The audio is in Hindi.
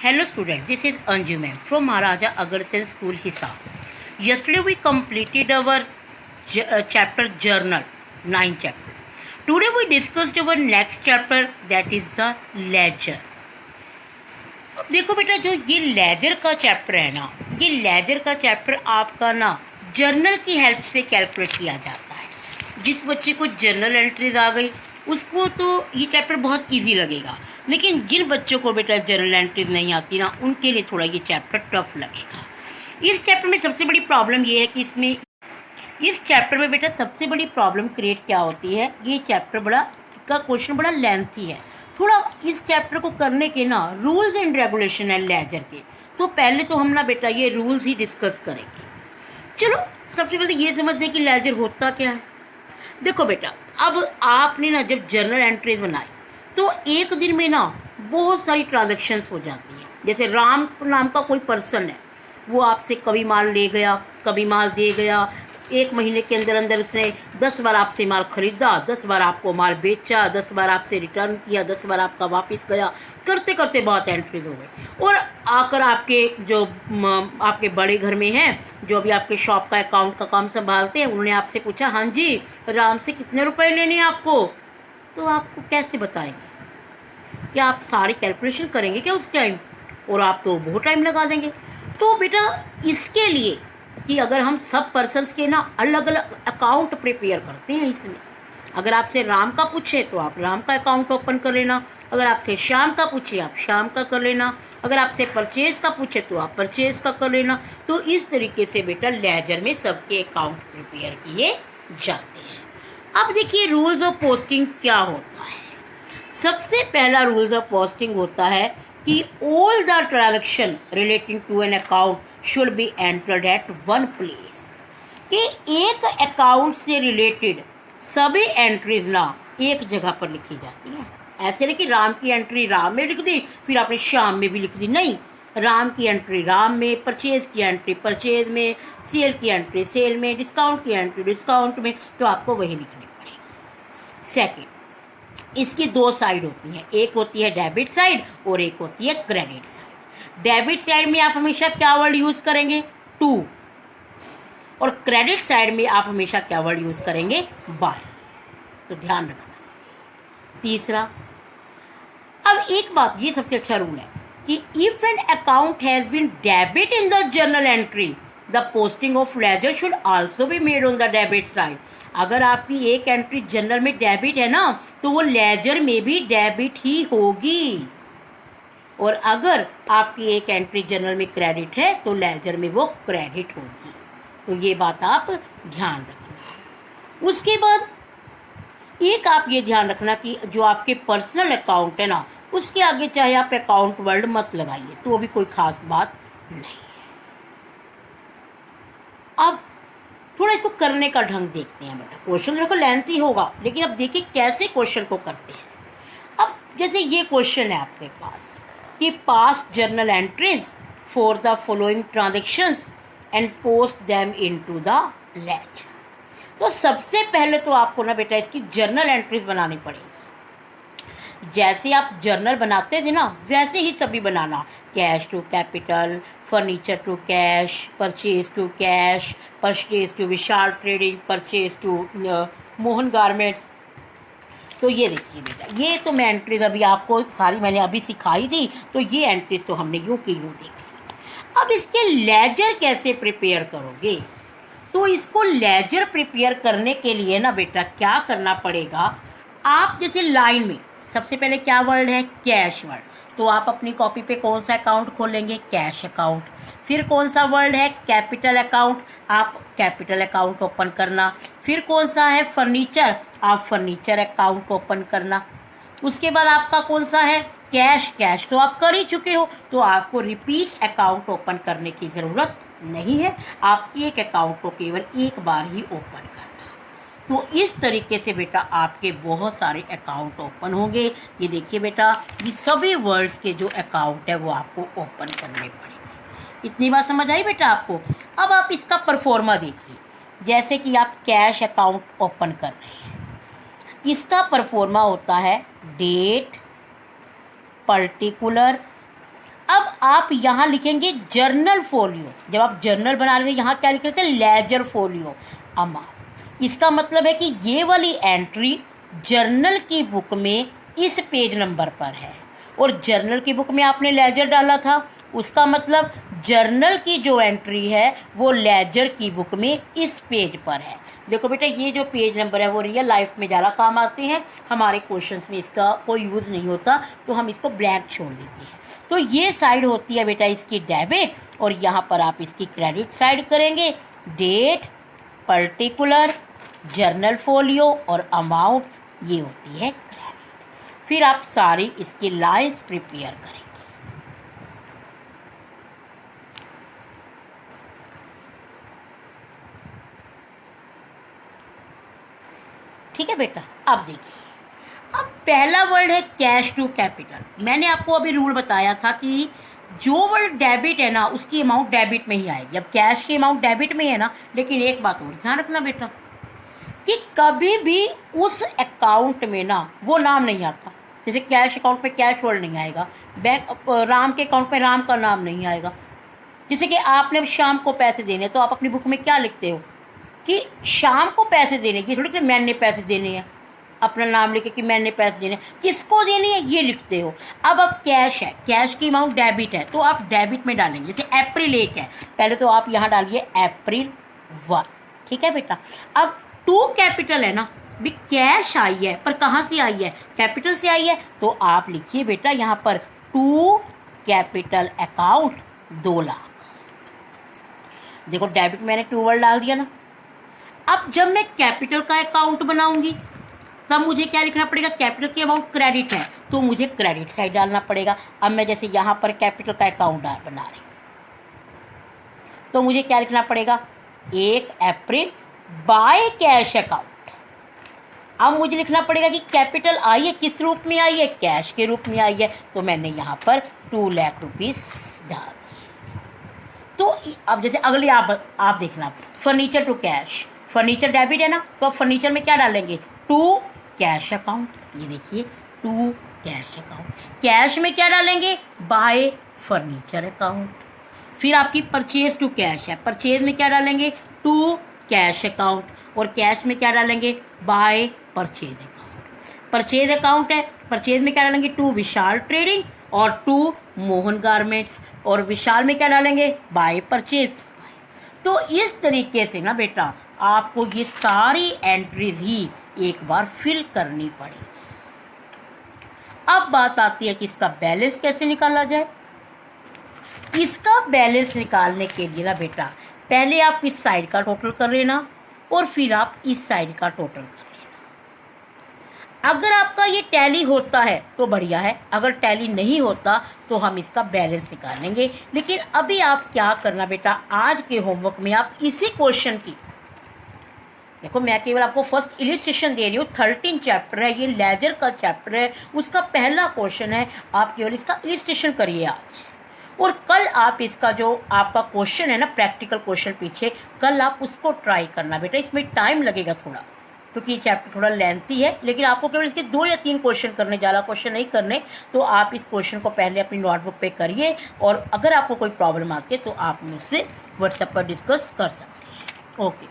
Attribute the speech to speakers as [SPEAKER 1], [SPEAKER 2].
[SPEAKER 1] Hello student, this is Anju ma'am from Maharaja Agarsen School Hisar. Yesterday we completed our chapter journal, 9th chapter. Today we discussed our next chapter, that is the ledger. अब देखो बेटा, जो ये लेजर का चैप्टर है ना, ये लेजर का चैप्टर आपका ना जर्नल की हेल्प से कैलकुलेट किया जाता है। जिस बच्चे को जर्नल एंट्रीज आ गई उसको तो ये चैप्टर बहुत इजी लगेगा, लेकिन जिन बच्चों को बेटा जर्नल एंट्रीज नहीं आती ना, उनके लिए थोड़ा ये चैप्टर टफ लगेगा। इस चैप्टर में सबसे बड़ी प्रॉब्लम ये है कि इस चैप्टर में बेटा सबसे बड़ी प्रॉब्लम क्रिएट क्या होती है, ये चैप्टर का क्वेश्चन बड़ा लेंथी है। थोड़ा इस चैप्टर को करने के ना रूल्स एंड रेगुलेशन है लेजर के, तो पहले तो हम ना बेटा ये रूल्स ही डिस्कस करेंगे। चलो सबसे पहले ये समझते हैं कि लेजर होता क्या है। देखो बेटा, अब आपने ना जब जर्नल एंट्रीज बनाई तो एक दिन में ना बहुत सारी ट्रांजेक्शन्स हो जाती है। जैसे राम नाम का कोई पर्सन है, वो आपसे कभी माल ले गया, कभी माल दे गया। एक महीने के अंदर अंदर उसने 10 बार आपसे माल खरीदा, 10 बार आपको माल बेचा, 10 बार आपसे रिटर्न किया, 10 बार आपका वापस गया। करते करते बहुत एंट्रीज हो गई और आकर आपके बड़े घर में हैं, जो अभी आपके शॉप का अकाउंट का काम संभालते हैं, उन्होंने आपसे पूछा, हाँ जी राम से कितने रुपए लेने हैं आपको। तो आपको कैसे बताएंगे? क्या आप सारी कैलकुलेशन करेंगे क्या उस टाइम? और आप तो बहुत टाइम लगा देंगे। तो बेटा इसके लिए कि अगर हम सब पर्सन्स के ना अलग अलग अकाउंट प्रिपेयर करते हैं, इसमें अगर आपसे राम का पूछे तो आप राम का अकाउंट ओपन कर लेना, अगर आपसे श्याम का पूछे आप श्याम का कर लेना, अगर आपसे परचेज का पूछे तो आप परचेज का कर लेना। तो इस तरीके से बेटा लेजर में सबके अकाउंट प्रिपेयर किए जाते हैं। अब देखिए रूल्स ऑफ पोस्टिंग क्या होता है। सबसे पहला रूल्स ऑफ पोस्टिंग होता है कि all the transaction relating to an account should be entered at one place. कि एक अकाउंट से रिलेटेड सभी एंट्रीज ना एक जगह पर लिखी जाती है। ऐसे नहीं कि राम की एंट्री राम में लिख दी फिर आपने श्याम में भी लिख दी, नहीं। राम की एंट्री राम में, परचेज की एंट्री परचेज में, सेल की एंट्री सेल में, डिस्काउंट की एंट्री डिस्काउंट में, तो आपको वही लिखनी पड़ेगी। सेकेंड, इसकी दो साइड होती है, एक होती है डेबिट साइड और एक होती है क्रेडिट साइड। डेबिट साइड में आप हमेशा क्या वर्ड यूज करेंगे? टू। और क्रेडिट साइड में आप हमेशा क्या वर्ड यूज करेंगे? बाय। तो ध्यान रखना। तीसरा, अब एक बात, ये सबसे अच्छा रूल है कि if an account has been debit in the journal entry the posting of ledger should also be made on the debit side. अगर आपकी एक एंट्री जर्नल में डेबिट है ना, तो वो लेजर में भी डेबिट ही होगी। और अगर आपकी एक एंट्री जर्नल में क्रेडिट है तो लेजर में वो क्रेडिट होगी। तो ये बात आप ध्यान रखना। उसके बाद एक आप ये ध्यान रखना कि जो आपके पर्सनल अकाउंट है ना, उसके आगे चाहे आप अकाउंट वर्ड मत लगाइए, तो वो भी कोई खास बात नहीं है। अब थोड़ा इसको करने का ढंग देखते हैं बेटा। क्वेश्चन देखो लेंथी होगा, लेकिन अब देखिए कैसे क्वेश्चन को करते हैं। अब जैसे ये क्वेश्चन है आपके पास कि pass journal entries for the following transactions and post them into the ledger. तो सबसे पहले तो आपको ना बेटा इसकी जर्नल एंट्रीज बनानी पड़ेगी। जैसे आप जर्नल बनाते थे ना, वैसे ही सभी बनाना। Cash to capital, furniture to cash, purchase to cash, purchase to Vishal trading, purchase to Mohan garments. तो ये देखिए बेटा, ये तो मैं एंट्रीज अभी आपको सारी मैंने अभी सिखाई थी, तो ये एंट्रीज तो हमने यूं की यूं देखी। अब इसके लेजर कैसे प्रिपेयर करोगे? तो इसको लेजर प्रिपेयर करने के लिए ना बेटा क्या करना पड़ेगा, आप जैसे लाइन में सबसे पहले क्या वर्ड है? Cash word. तो आप अपनी कॉपी पे कौन सा अकाउंट खोलेंगे? Cash account. फिर कौन सा वर्ड है? Capital account. आप कैपिटल अकाउंट ओपन करना। फिर कौन सा है? फर्नीचर। आप फर्नीचर अकाउंट ओपन करना। उसके बाद आपका कौन सा है? कैश। कैश तो आप कर ही चुके हो, तो आपको रिपीट अकाउंट ओपन करने की जरूरत नहीं है। आप एक अकाउंट को केवल एक बार ही ओपन करना। तो इस तरीके से बेटा आपके बहुत सारे अकाउंट ओपन होंगे। ये देखिए बेटा, ये सभी वर्ड्स के जो अकाउंट है वो आपको ओपन करने पड़ेंगे। इतनी बात समझ आई बेटा आपको? अब आप इसका परफॉर्मा देखिए। जैसे कि आप कैश अकाउंट ओपन कर रहे हैं, इसका परफॉर्मा होता है डेट, पर्टिकुलर। अब आप यहाँ लिखेंगे जर्नल फोलियो। जब आप जर्नल बना रहे थे यहाँ क्या लिख रहे थे, लेजर फोलियो अमाउंट। इसका मतलब है कि ये वाली एंट्री जर्नल की बुक में इस पेज नंबर पर है और जर्नल की बुक में आपने लेजर डाला था, उसका मतलब जर्नल की जो एंट्री है वो लेजर की बुक में इस पेज पर है। देखो बेटा, ये जो पेज नंबर है वो रियल लाइफ में ज़्यादा काम आते हैं, हमारे क्वेश्चंस में इसका कोई यूज़ नहीं होता, तो हम इसको ब्लैंक छोड़ देते हैं। तो ये साइड होती है बेटा इसकी डेबिट और यहाँ पर आप इसकी क्रेडिट साइड करेंगे। डेट, पर्टिकुलर, जर्नल फोलियो और अमाउंट, ये होती है क्रेडिट। फिर आप सारी इसकी लाइंस प्रिपेयर करेंगे। ठीक है बेटा, अब देखिए, अब पहला वर्ड है कैश टू कैपिटल। मैंने आपको अभी रूल बताया था कि जो वर्ड डेबिट है ना उसकी अमाउंट डेबिट में ही आएगी। अब कैश की अमाउंट डेबिट में है ना, लेकिन एक बात और ध्यान रखना बेटा कि कभी भी उस अकाउंट में ना वो नाम नहीं आता। जैसे कैश अकाउंट पे कैश वर्ड नहीं आएगा, बैंक राम के अकाउंट पे राम का नाम नहीं आएगा। जैसे कि आपने अब शाम को पैसे देने, तो आप अपनी बुक में क्या लिखते हो कि शाम को पैसे देने की, थोड़ी कि मैंने पैसे देने हैं, अपना नाम लिखे कि मैंने पैसे देने, किसको देने हैं ये लिखते हो। अब कैश है, कैश की अमाउंट डेबिट है, तो आप डेबिट में डालेंगे। जैसे अप्रैल 1 है, पहले तो आप यहाँ डालिए अप्रैल 1। ठीक है बेटा, अब टू कैपिटल है ना, भी कैश आई है पर कहाँ से आई है, कैपिटल से आई है, तो आप लिखिए बेटा यहाँ पर टू कैपिटल अकाउंट 2 लाख। देखो डेबिट मैंने टू वर्ड डाल दिया ना। अब जब मैं कैपिटल का अकाउंट बनाऊंगी तब मुझे क्या लिखना पड़ेगा, कैपिटल की अमाउंट क्रेडिट है तो मुझे क्रेडिट साइड डालना पड़ेगा। अब मैं जैसे यहां पर कैपिटल का अकाउंट बना रही हूं तो मुझे क्या लिखना पड़ेगा, 1 अप्रैल बाय कैश अकाउंट। अब मुझे लिखना पड़ेगा कि कैपिटल आई है, किस रूप में आई है, कैश के रूप में आई है, तो मैंने यहां पर 2 लाख रुपीज डाल दिए। तो अब जैसे अगले आप देखना, furniture to cash, furniture debit है ना, तो अब फर्नीचर में क्या डालेंगे, टू कैश अकाउंट। ये देखिए टू कैश अकाउंट। कैश में क्या डालेंगे, बाय फर्नीचर अकाउंट। फिर आपकी परचेज टू कैश है, परचेज में क्या डालेंगे, टू कैश अकाउंट। और कैश में क्या डालेंगे, by purchase account. Purchase account है, परचेज में क्या डालेंगे, टू विशाल ट्रेडिंग और टू मोहन गारमेंट्स। और विशाल में क्या डालेंगे, बाय परचेज। तो इस तरीके से ना बेटा आपको ये सारी एंट्रीज ही एक बार फिल करनी पड़ेगी। अब बात आती है कि इसका बैलेंस कैसे निकाला जाए। इसका बैलेंस निकालने के लिए ना बेटा पहले आप इस साइड का टोटल कर लेना और फिर आप इस साइड का टोटल कर लेना। अगर आपका ये टैली होता है तो बढ़िया है, अगर टैली नहीं होता तो हम इसका बैलेंस निकालेंगे। लेकिन अभी आप क्या करना बेटा, आज के होमवर्क में आप इसी क्वेश्चन की, देखो मैं केवल आपको फर्स्ट इलिस्ट्रेशन दे रही हूँ, 13 चैप्टर है, ये लेजर का चैप्टर है, उसका पहला क्वेश्चन है, आप केवल इसका इलिस्ट्रेशन करिए आज। और कल आप इसका जो आपका क्वेश्चन है ना, प्रैक्टिकल क्वेश्चन पीछे, कल आप उसको ट्राई करना बेटा। इसमें टाइम लगेगा थोड़ा क्योंकि ये चैप्टर थोड़ा लेंथी है, लेकिन आपको केवल इसके 2 या 3 क्वेश्चन करने, ज़्यादा क्वेश्चन नहीं करने। तो आप इस क्वेश्चन को पहले अपनी नोटबुक पे करिए और अगर आपको कोई प्रॉब्लम आती है तो आप मुझसे व्हाट्सएप पर डिस्कस कर सकते हैं। ओके।